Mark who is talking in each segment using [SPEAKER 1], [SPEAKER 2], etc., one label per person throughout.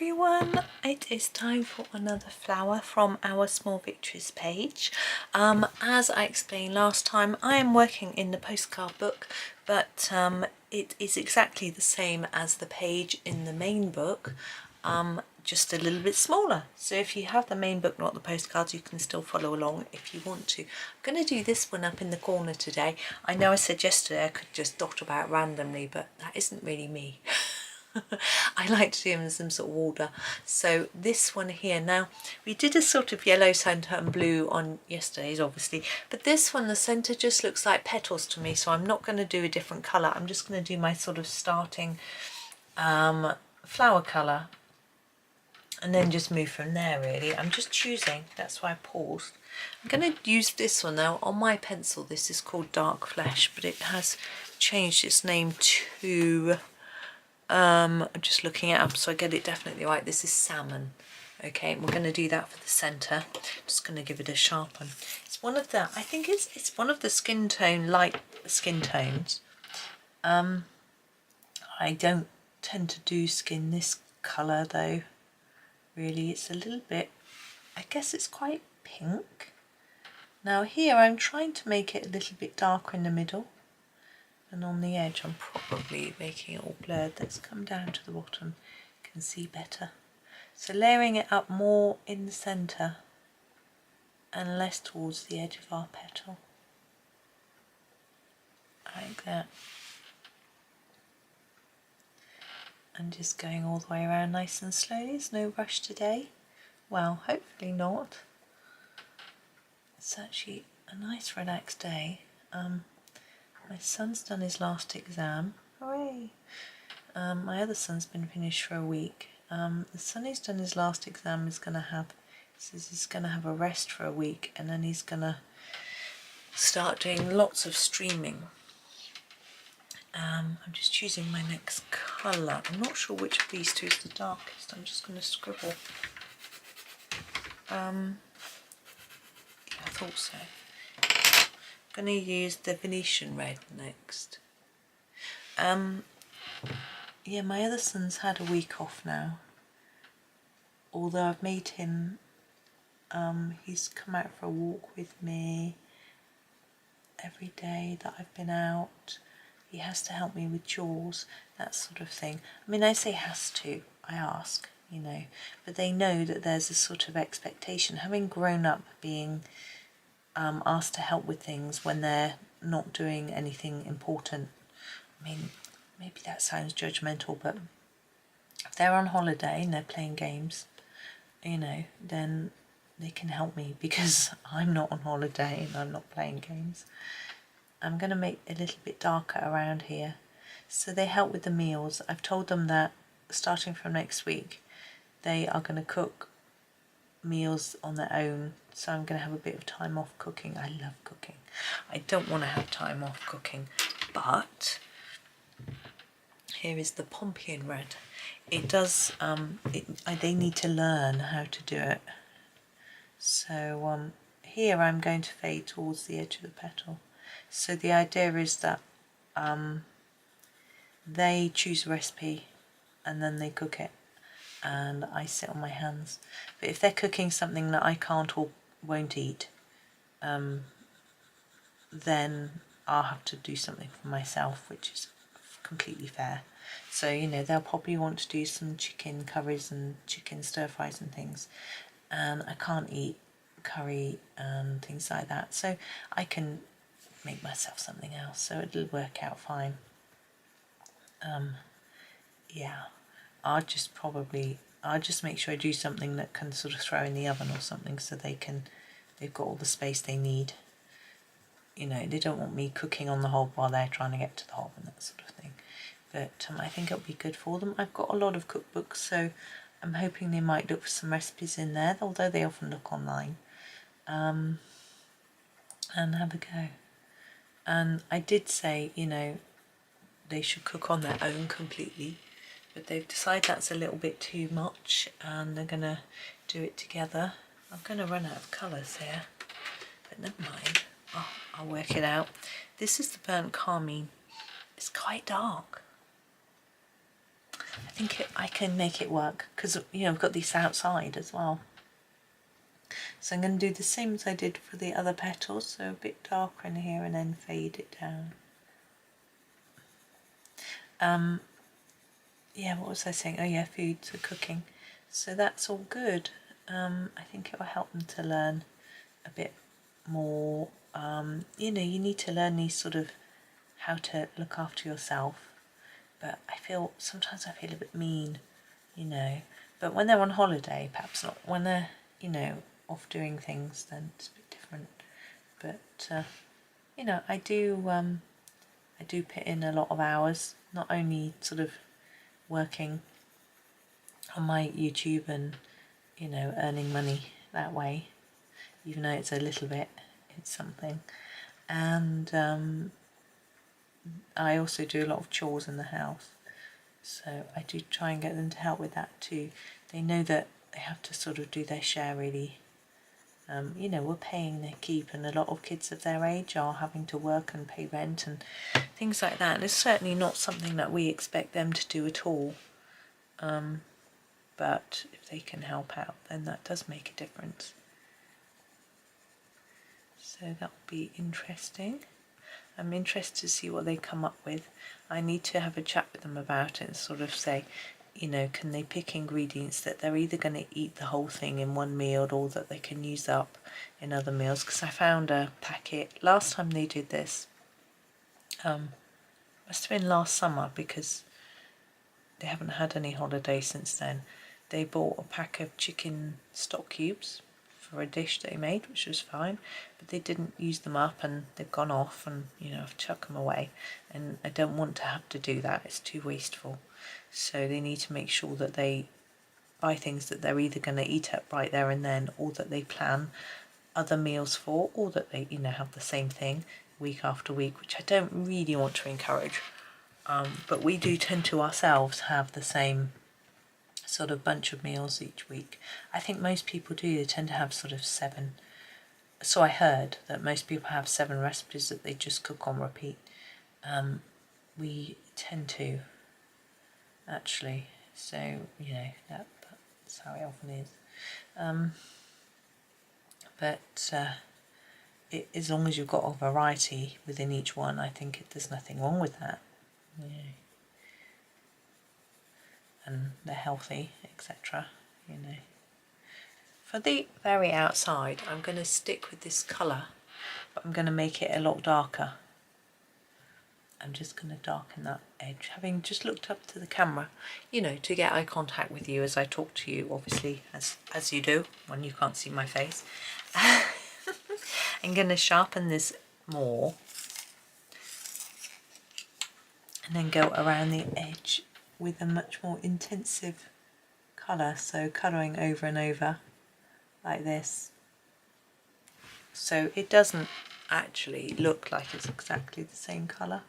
[SPEAKER 1] everyone, it is time for another flower from our Small Victories page. As I explained last time, I am working in the postcard book, but it is exactly the same as the page in the main book, just a little bit smaller. So if you have the main book, not the postcards, you can still follow along if you want to. I'm going to do this one up in the corner today. I know I said yesterday I could just dot about randomly, but that isn't really me. I like to do them in some sort of order. So this one here, now we did a sort of yellow centre and blue on yesterday's obviously, but this one the centre just looks like petals to me, so I'm not going to do a different colour. I'm just going to do my sort of starting flower colour and then just move from there really. I'm just choosing, that's why I paused. I'm going to use this one now on my pencil. This is called Dark Flesh, but it has changed its name to I'm just looking it up so I get it definitely right. This is Salmon. Okay, and we're going to do that for the centre. Just going to give it a sharpen. It's one of the, I think it's one of the skin tone, light skin tones. I don't tend to do skin this colour though. Really, it's a little bit, I guess it's quite pink. Now here I'm trying to make it a little bit darker in the middle. And on the edge I'm probably making it all blurred. Let's come down to the bottom, you can see better. So layering it up more in the centre and less towards the edge of our petal. Like that. And just going all the way around nice and slowly. There's no rush today. Well, hopefully not. It's actually a nice relaxed day. My son's done his last exam. Hooray! My other son's been finished for a week. The son who's done his last exam is going to have, says he's going to have a rest for a week, and then he's going to start doing lots of streaming. I'm just choosing my next colour. I'm not sure which of these two is the darkest. I'm just going to scribble. Yeah, I thought so. I'm going to use the Venetian red next. Yeah, my other son's had a week off now, although I've made him, he's come out for a walk with me every day that I've been out. He has to help me with chores, that sort of thing. I mean, I say has to, I ask, you know, but they know that there's a sort of expectation, having grown up being asked to help with things when they're not doing anything important. I mean, maybe that sounds judgmental, but if they're on holiday and they're playing games, you know, then they can help me because I'm not on holiday and I'm not playing games. I'm going to make a little bit darker around here. So they help with the meals. I've told them that starting from next week, they are going to cook meals on their own. So I'm going to have a bit of time off cooking. I love cooking. I don't want to have time off cooking, but here is the pompeian red. It does, they need to learn how to do it. So here I'm going to fade towards the edge of the petal. So the idea is that they choose a recipe and then they cook it and I sit on my hands. But if they're cooking something that I can't or won't eat, then I'll have to do something for myself, which is completely fair. So, you know, they'll probably want to do some chicken curries and chicken stir fries and things, and I can't eat curry and things like that, so I can make myself something else, so it'll work out fine. Yeah, I'll just make sure I do something that can sort of throw in the oven or something, so they've got all the space they need. You know, they don't want me cooking on the hob while they're trying to get to the hob and that sort of thing. But I think it'll be good for them. I've got a lot of cookbooks, so I'm hoping they might look for some recipes in there, although they often look online, and have a go. And I did say, you know, they should cook on their own completely, but they've decided that's a little bit too much and they're going to do it together. I'm going to run out of colours here, but never mind. I'll work it out. This is the burnt carmine. It's quite dark. I think I can make it work because, you know, I've got this outside as well. So I'm going to do the same as I did for the other petals, so a bit darker in here and then fade it down. Yeah, what was I saying? Oh yeah, food, so cooking. So that's all good. I think it will help them to learn a bit more. You know, you need to learn these sort of how to look after yourself. But I feel, sometimes I feel a bit mean, you know. But when they're on holiday, perhaps not. When they're, you know, off doing things, then it's a bit different. But, you know, I do put in a lot of hours, not only sort of working on my YouTube and, you know, earning money that way, even though it's a little bit, it's something. And I also do a lot of chores in the house, so I do try and get them to help with that too. They know that they have to sort of do their share really. You know, we're paying their keep, and a lot of kids of their age are having to work and pay rent and things like that. And it's certainly not something that we expect them to do at all. But if they can help out, then that does make a difference. So that'll be interesting. I'm interested to see what they come up with. I need to have a chat with them about it and sort of say, you know, can they pick ingredients that they're either going to eat the whole thing in one meal or that they can use up in other meals. Because I found a packet last time they did this, must have been last summer, because they haven't had any holiday since then. They bought a pack of chicken stock cubes for a dish they made, which was fine, but they didn't use them up and they've gone off, and, you know, I've chucked them away, and I don't want to have to do that. It's too wasteful. So they need to make sure that they buy things that they're either going to eat up right there and then, or that they plan other meals for, or that they, you know, have the same thing week after week, which I don't really want to encourage. But we do tend to ourselves have the same sort of bunch of meals each week. I think most people do. They tend to have sort of 7. So I heard that most people have 7 recipes that they just cook on repeat. We tend to, actually. So, you know, that's how it often is. As long as you've got a variety within each one, I think there's nothing wrong with that. Yeah. And they're healthy, etc. You know. For the very outside, I'm going to stick with this colour, but I'm going to make it a lot darker. I'm just going to darken that edge, having just looked up to the camera, you know, to get eye contact with you as I talk to you, obviously, as you do when you can't see my face. I'm going to sharpen this more and then go around the edge with a much more intensive colour, so colouring over and over like this, so it doesn't actually look like it's exactly the same colour.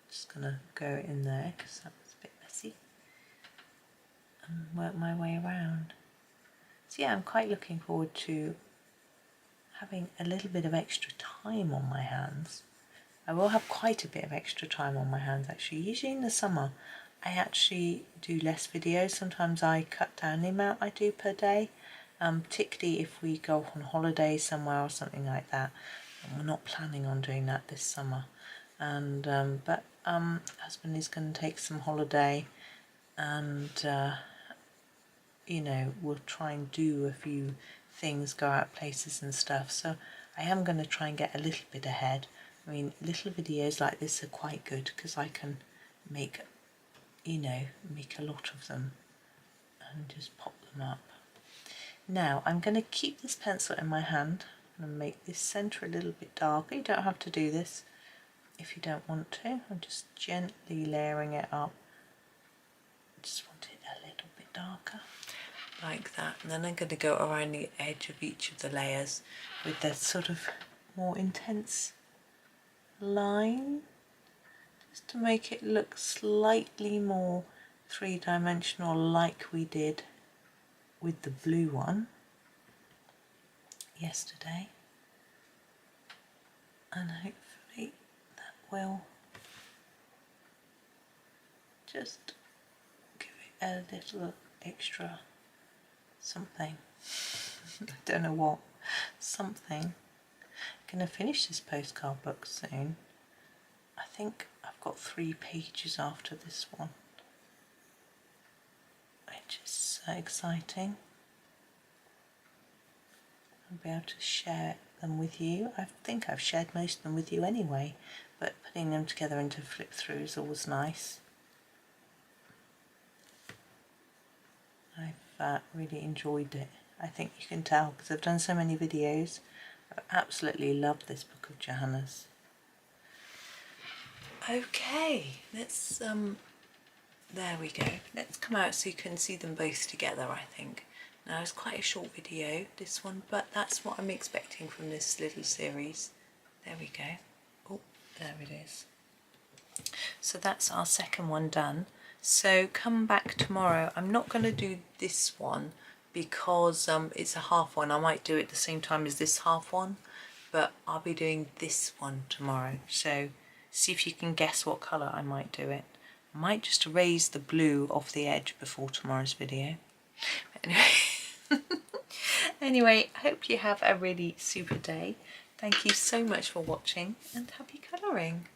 [SPEAKER 1] Just going to go in there because that was a bit messy and work my way around. So yeah, I'm quite looking forward to having a little bit of extra time on my hands. I will have quite a bit of extra time on my hands actually. Usually in the summer I actually do less videos. Sometimes I cut down the amount I do per day, particularly if we go on holiday somewhere or something like that. And we're not planning on doing that this summer. And but husband is going to take some holiday, and you know, we'll try and do a few things, go out places and stuff. So I am going to try and get a little bit ahead. I mean, little videos like this are quite good because I can make, you know, make a lot of them and just pop them up. Now I'm going to keep this pencil in my hand and make this centre a little bit darker. You don't have to do this if you don't want to. I'm just gently layering it up. I just want it a little bit darker, like that. And then I'm going to go around the edge of each of the layers with that sort of more intense line, just to make it look slightly more three-dimensional, like we did with the blue one yesterday. And hopefully that will just a little extra something. I don't know what. Something. I'm going to finish this postcard book soon. I think I've got 3 pages after this one, which is so exciting. I'll be able to share them with you. I think I've shared most of them with you anyway, but putting them together into flip through is always nice. I've really enjoyed it. I think you can tell because I've done so many videos. I absolutely love this book of Johanna's. Okay, let's there we go. Let's come out so you can see them both together, I think. Now it's quite a short video, this one, but that's what I'm expecting from this little series. There we go. Oh, there it is. So that's our second one done. So come back tomorrow. I'm not going to do this one because it's a half one. I might do it the same time as this half one, but I'll be doing this one tomorrow. So see if you can guess what colour I might do it. I might just erase the blue off the edge before tomorrow's video. Anyway, anyway, I hope you have a really super day. Thank you so much for watching and happy colouring.